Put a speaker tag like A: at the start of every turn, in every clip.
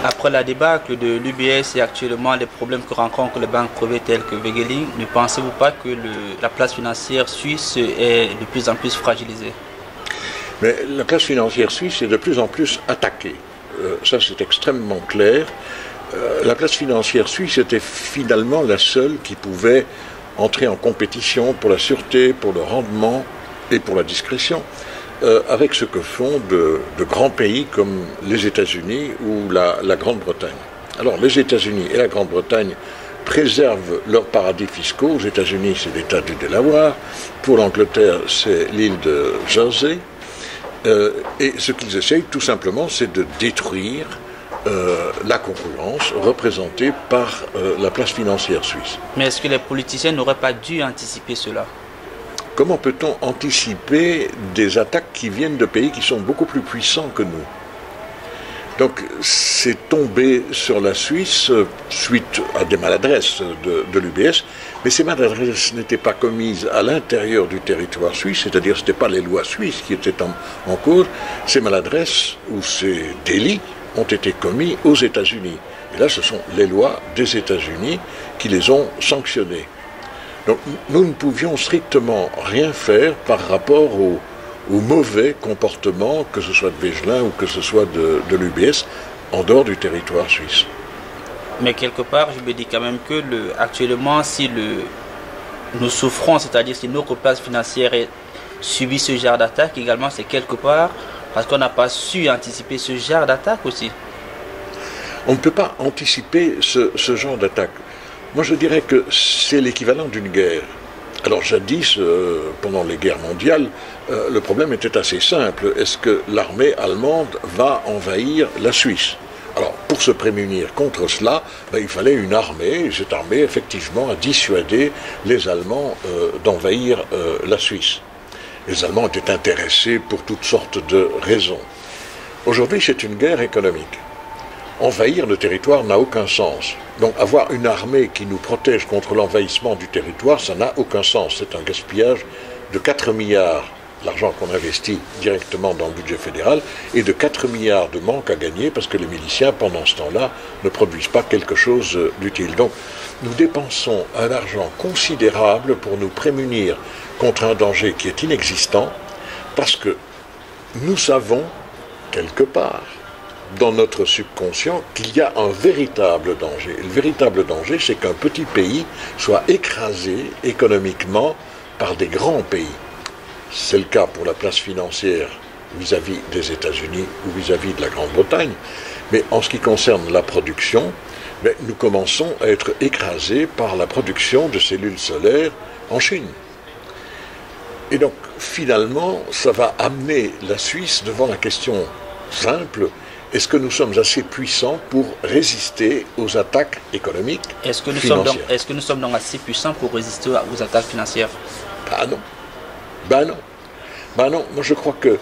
A: Après la débâcle de l'UBS et actuellement les problèmes que rencontrent les banques privées telles que Wegeling, ne pensez-vous pas que la place financière suisse est de plus en plus fragilisée?
B: Mais la place financière suisse est de plus en plus attaquée. Ça, c'est extrêmement clair. La place financière suisse était finalement la seule qui pouvait entrer en compétition pour la sûreté, pour le rendement et pour la discrétion, avec ce que font de grands pays comme les États-Unis ou la Grande-Bretagne. Alors, les États-Unis et la Grande-Bretagne préservent leurs paradis fiscaux. Aux États-Unis, c'est l'État du Delaware. Pour l'Angleterre, c'est l'île de Jersey. Et ce qu'ils essayent, tout simplement, c'est de détruire la concurrence représentée par la place financière suisse.
A: Mais est-ce que les politiciens n'auraient pas dû anticiper cela?
B: Comment peut-on anticiper des attaques qui viennent de pays qui sont beaucoup plus puissants que nous? Donc c'est tombé sur la Suisse suite à des maladresses de l'UBS, mais ces maladresses n'étaient pas commises à l'intérieur du territoire suisse, c'est-à-dire ce n'étaient pas les lois suisses qui étaient en cause. Ces maladresses ou ces délits ont été commis aux États-Unis. Et là, ce sont les lois des États-Unis qui les ont sanctionnés. Donc nous ne pouvions strictement rien faire par rapport au mauvais comportement, que ce soit de Wegelin ou que ce soit de l'UBS, en dehors du territoire suisse.
A: Mais quelque part, je me dis quand même que actuellement, si nous souffrons, c'est-à-dire si notre place financière subit ce genre d'attaque, également, c'est quelque part parce qu'on n'a pas su anticiper ce genre d'attaque aussi.
B: On ne peut pas anticiper ce genre d'attaque. Moi, je dirais que c'est l'équivalent d'une guerre. Alors, jadis, pendant les guerres mondiales, le problème était assez simple. Est-ce que l'armée allemande va envahir la Suisse? Alors, pour se prémunir contre cela, il fallait une armée. Cette armée, effectivement, a dissuadé les Allemands d'envahir la Suisse. Les Allemands étaient intéressés pour toutes sortes de raisons. Aujourd'hui, c'est une guerre économique. Envahir le territoire n'a aucun sens. Donc avoir une armée qui nous protège contre l'envahissement du territoire, ça n'a aucun sens. C'est un gaspillage de 4 milliards, l'argent qu'on investit directement dans le budget fédéral, et de 4 milliards de manque à gagner parce que les miliciens, pendant ce temps-là, ne produisent pas quelque chose d'utile. Donc nous dépensons un argent considérable pour nous prémunir contre un danger qui est inexistant, parce que nous savons, quelque part, dans notre subconscient, qu'il y a un véritable danger. Et le véritable danger, c'est qu'un petit pays soit écrasé économiquement par des grands pays. C'est le cas pour la place financière vis-à-vis des États-Unis ou vis-à-vis de la Grande-Bretagne. Mais en ce qui concerne la production, nous commençons à être écrasés par la production de cellules solaires en Chine. Et donc, finalement, ça va amener la Suisse devant la question simple: est-ce que nous sommes assez puissants pour résister aux attaques économiques financières?
A: Est-ce que nous sommes donc assez puissants pour résister aux attaques financières?
B: Ben non. Moi, je crois que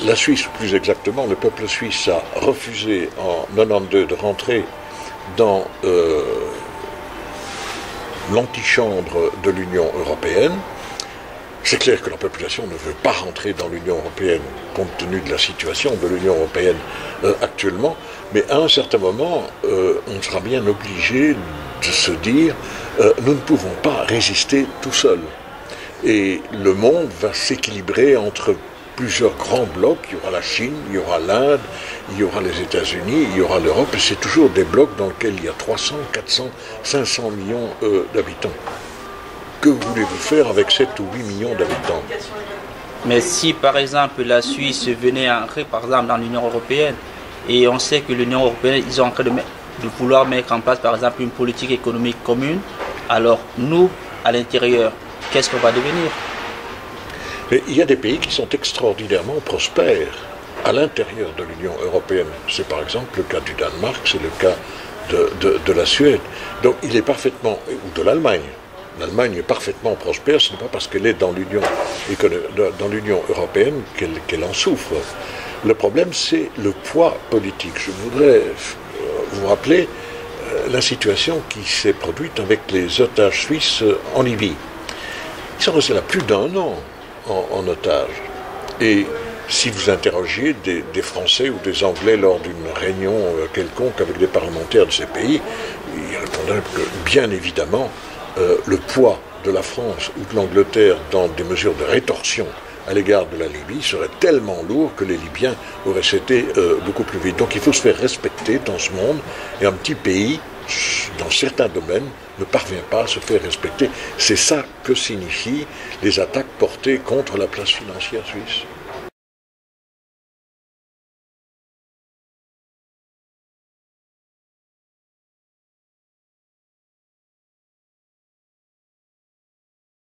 B: la Suisse, plus exactement, le peuple suisse a refusé en 1992 de rentrer dans l'antichambre de l'Union européenne. C'est clair que la population ne veut pas rentrer dans l'Union européenne compte tenu de la situation de l'Union européenne actuellement, mais à un certain moment, on sera bien obligé de se dire nous ne pouvons pas résister tout seuls. Et le monde va s'équilibrer entre plusieurs grands blocs. Il y aura la Chine, il y aura l'Inde, il y aura les États-Unis, il y aura l'Europe, et c'est toujours des blocs dans lesquels il y a 300, 400, 500 millions d'habitants. Que voulez-vous faire avec 7 ou 8 millions d'habitants?
A: Mais si, par exemple, la Suisse venait entrer, par exemple, dans l'Union européenne, et on sait que l'Union européenne, ils sont en train de vouloir mettre en place, par exemple, une politique économique commune, alors nous, à l'intérieur, qu'est-ce qu'on va devenir?
B: Mais il y a des pays qui sont extraordinairement prospères à l'intérieur de l'Union européenne. C'est par exemple le cas du Danemark, c'est le cas de la Suède. Donc il est parfaitement, ou de l'Allemagne. L'Allemagne est parfaitement prospère, ce n'est pas parce qu'elle est dans l'Union européenne qu'elle en souffre. Le problème, c'est le poids politique. Je voudrais vous rappeler la situation qui s'est produite avec les otages suisses en Libye. Ils sont restés là plus d'1 an en otage. Et Si vous interrogiez des Français ou des Anglais lors d'une réunion quelconque avec des parlementaires de ces pays, ils répondraient que, bien évidemment, le poids de la France ou de l'Angleterre dans des mesures de rétorsion à l'égard de la Libye serait tellement lourd que les Libyens auraient cédé beaucoup plus vite. Donc il faut se faire respecter dans ce monde, et un petit pays, dans certains domaines, ne parvient pas à se faire respecter. C'est ça que signifient les attaques portées contre la place financière suisse.